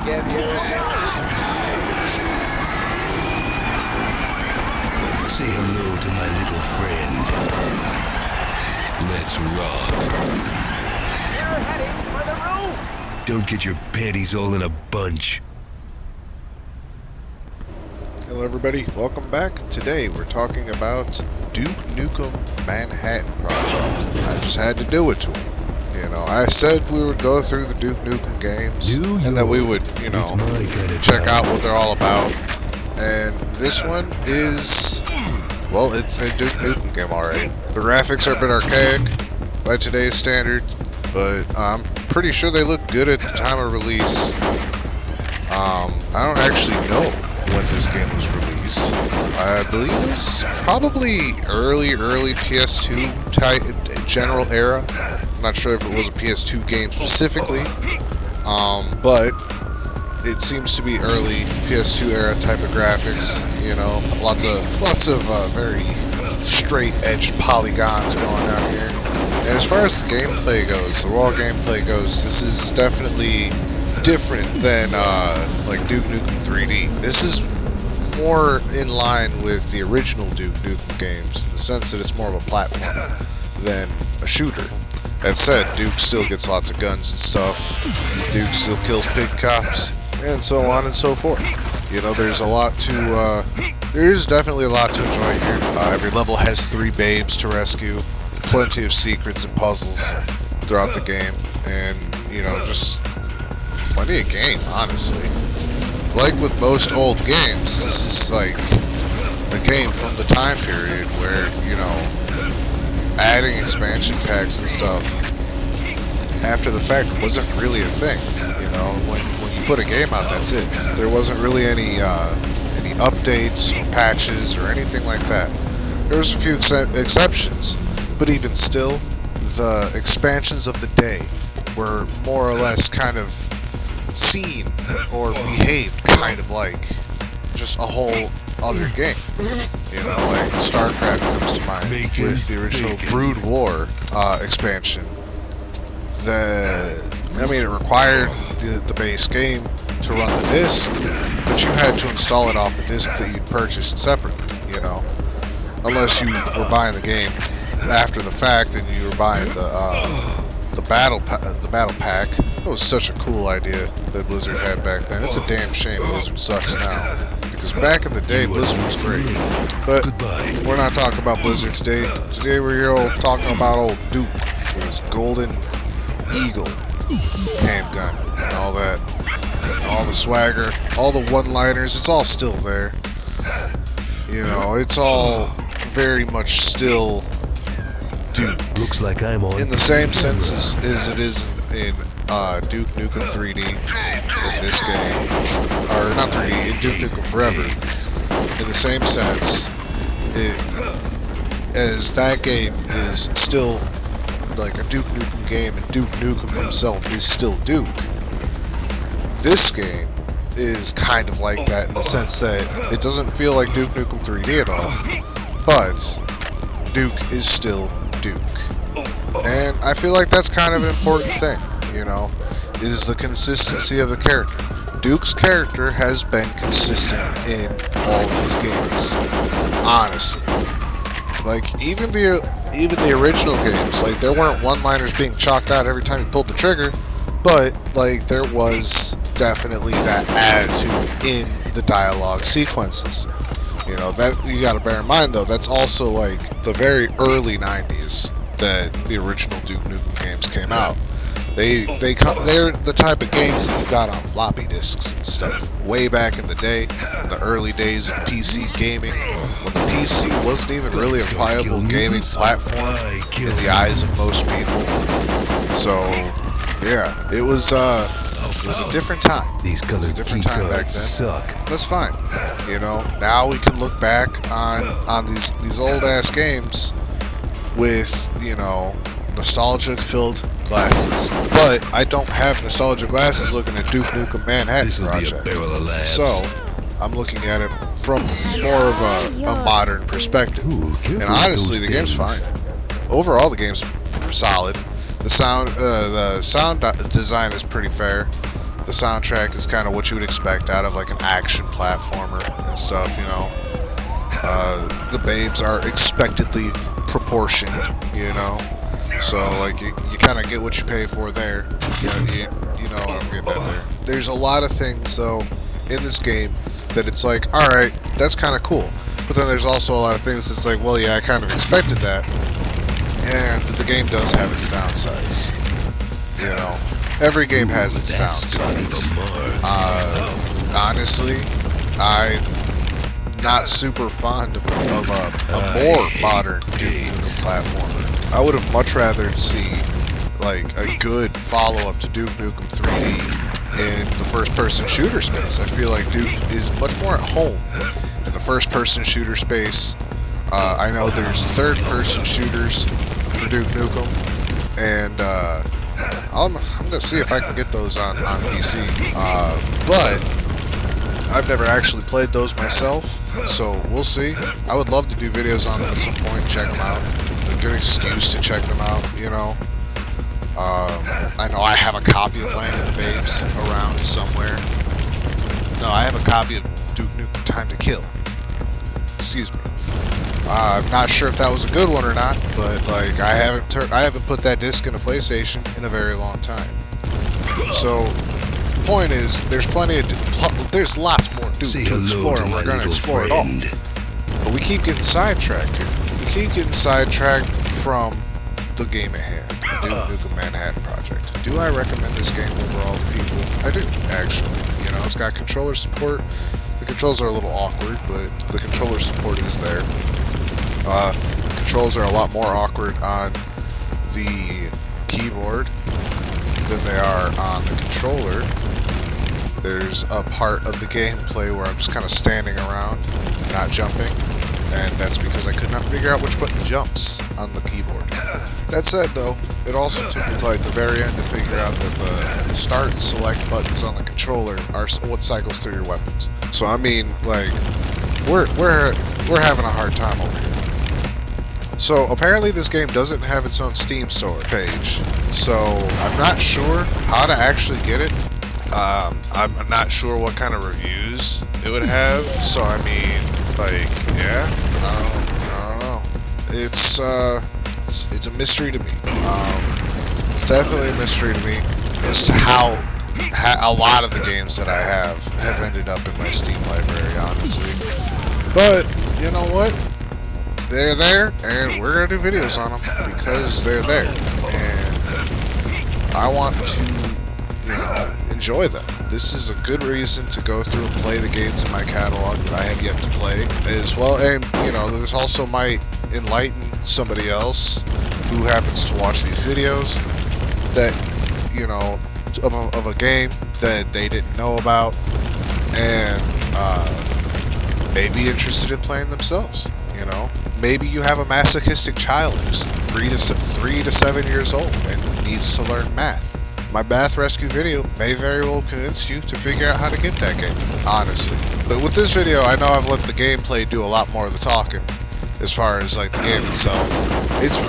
forgive you. Say hello to my little friend. Let's rock. You're heading for the roof. Don't get your panties all in a bunch. Hello everybody, welcome back. Today we're talking about Duke Nukem Manhattan Project. I just had to do it to him. You know, I said we would go through the Duke Nukem games and that we would, you know, check out what they're all about. And this one is, well, it's a Duke Nukem game already. The graphics are a bit archaic by today's standards, but I'm pretty sure they look good at the time of release. I don't actually know when this game was released. I believe it was probably early PS2 type general era. I'm not sure if it was a PS2 game specifically, but it seems to be early PS2 era type of graphics. You know, lots of very straight edged polygons going on here. And as far as the gameplay goes, the raw gameplay goes, this is definitely different than like Duke Nukem 3D. This is more in line with the original Duke Nukem games in the sense that it's more of a platformer than a shooter. That said, Duke still gets lots of guns and stuff. Duke still kills pig cops, and so on and so forth. You know, there's a lot to, there's definitely a lot to enjoy here. Every level has 3 babes to rescue, plenty of secrets and puzzles throughout the game, and, you know, just plenty of game, honestly. Like with most old games, this is like a game from the time period where, you know, adding expansion packs and stuff after the fact wasn't really a thing. You know, when you put a game out, that's it. There wasn't really any updates or patches or anything like that. There was a few exceptions, but even still, the expansions of the day were more or less kind of seen or behaved kind of like just a whole other game. You know, like StarCraft comes to mind with the original Brood War expansion. I mean, it required the base game to run the disc, but you had to install it off a disc that you'd purchased separately, you know. Unless you were buying the game after the fact and you were buying the battle pack. It was such a cool idea that Blizzard had back then. It's a damn shame Blizzard sucks now, because back in the day Blizzard was great. But we're not talking about Blizzard today. Today we're here talking about old Duke with his Golden Eagle handgun and all that, and all the swagger, all the one-liners. It's all still there. You know, it's all very much still Duke. Looks like I'm on in the same sense as it is in Duke Nukem 3D in this game, or not 3D, in Duke Nukem Forever. In the same sense, as that game is still like a Duke Nukem game, and Duke Nukem himself is still Duke. This game is kind of like that in the sense that it doesn't feel like Duke Nukem 3D at all, but Duke is still Duke. And I feel like that's kind of an important thing, you know, is the consistency of the character. Duke's character has been consistent in all of his games, honestly. Like, even the original games, like, there weren't one-liners being chalked out every time you pulled the trigger, but, like, there was definitely that attitude in the dialogue sequences. You know, that you gotta bear in mind, though, that's also, like, the very early 90s that the original Duke Nukem games came out. They're the type of games that you got on floppy disks and stuff. Way back in the day, in the early days of PC gaming, when the PC wasn't even really a viable gaming platform in the eyes of most people. So, yeah, it was a different time. These It was a different time back then. Suck. That's fine. You know, now we can look back on these old ass games with, you know, nostalgia-filled glasses. But I don't have nostalgia glasses looking at Duke Nukem Manhattan Project. So I'm looking at it from more of a modern perspective. And honestly, the game's fine. Overall, the game's solid. The sound design is pretty fair. The soundtrack is kind of what you would expect out of like an action platformer and stuff, you know. The babes are expectedly proportioned, you know. So like you kind of get what you pay for there. You know what I'm getting at there. There's a lot of things though in this game that it's like, all right, that's kind of cool. But then there's also a lot of things that's like, well, yeah, I kind of expected that. And the game does have its downsides. You know, every game has its downsides. Honestly, I'm not super fond of a more modern Duke Nukem platformer. I would have much rather see like a good follow-up to Duke Nukem 3D in the first-person shooter space. I feel like Duke is much more at home in the first-person shooter space. I know there's third-person shooters for Duke Nukem, and I'm gonna see if I can get those on PC. But I've never actually played those myself, so we'll see. I would love to do videos on them at some point, check them out. A good excuse to check them out, you know. I know I have a copy of Land of the Babes around somewhere. No, I have a copy of Duke Nukem Time to Kill. Excuse me. I'm not sure if that was a good one or not, but like I haven't put that disc in a PlayStation in a very long time. So, the point is, there's lots more Duke to explore, and we're gonna explore it all. But we keep getting sidetracked here. We keep getting sidetracked from the game at hand, Duke Nukem Manhattan Project. Do I recommend this game overall to people? I do, actually. You know, it's got controller support. The controls are a little awkward, but the controller support is there. Controls are a lot more awkward on the keyboard than they are on the controller. There's a part of the gameplay where I'm just kind of standing around, not jumping, and that's because I could not figure out which button jumps on the keyboard. That said, though, it also took me to like the very end to figure out that the start and select buttons on the controller are what cycles through your weapons. So I mean, like, we're having a hard time over here. So apparently this game doesn't have its own Steam store page, so I'm not sure how to actually get it. I'm not sure what kind of reviews it would have. So I mean, like, yeah, I don't know. It's a mystery to me. It's definitely a mystery to me as to how a lot of the games that I have ended up in my Steam library, honestly. But you know what? They're there, and we're gonna do videos on them because they're there, and I want to, you know, enjoy them. This is a good reason to go through and play the games in my catalog that I have yet to play as well, and you know, this also might enlighten somebody else who happens to watch these videos that, you know, of a game that they didn't know about, and may be interested in playing themselves, you know. Maybe you have a masochistic child who's 3 to 7 years old and needs to learn math. My math rescue video may very well convince you to figure out how to get that game, honestly. But with this video, I know I've let the gameplay do a lot more of the talking, as far as like the game itself. It's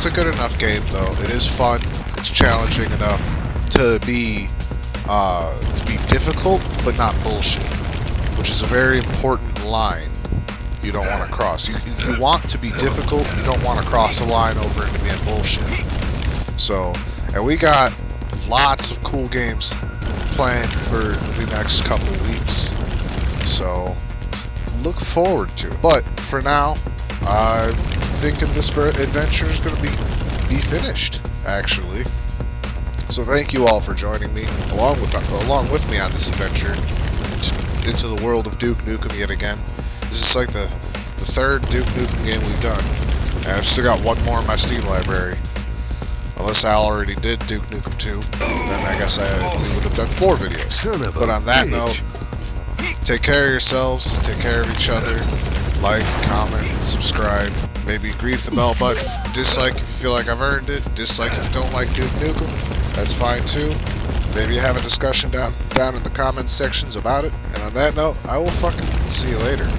a good enough game though. It is fun. It's challenging enough to be difficult, but not bullshit, which is a very important line you don't want to cross. You want to be difficult, you don't want to cross the line over into being bullshit. So, and we got lots of cool games planned for the next couple weeks. So, look forward to it. But for now, I'm thinking this adventure is going to be finished, actually. So thank you all for joining me, along with me on this adventure into the world of Duke Nukem yet again. This is like the third Duke Nukem game we've done, and I've still got one more in my Steam library. Unless I already did Duke Nukem 2, then I guess we would have done 4 videos. But on that note, take care of yourselves, take care of each other, like, comment, subscribe, maybe grief the bell button, dislike if you feel like I've earned it, dislike if you don't like Duke Nukem, that's fine too. Maybe have a discussion down in the comments sections about it. And on that note, I will fucking see you later.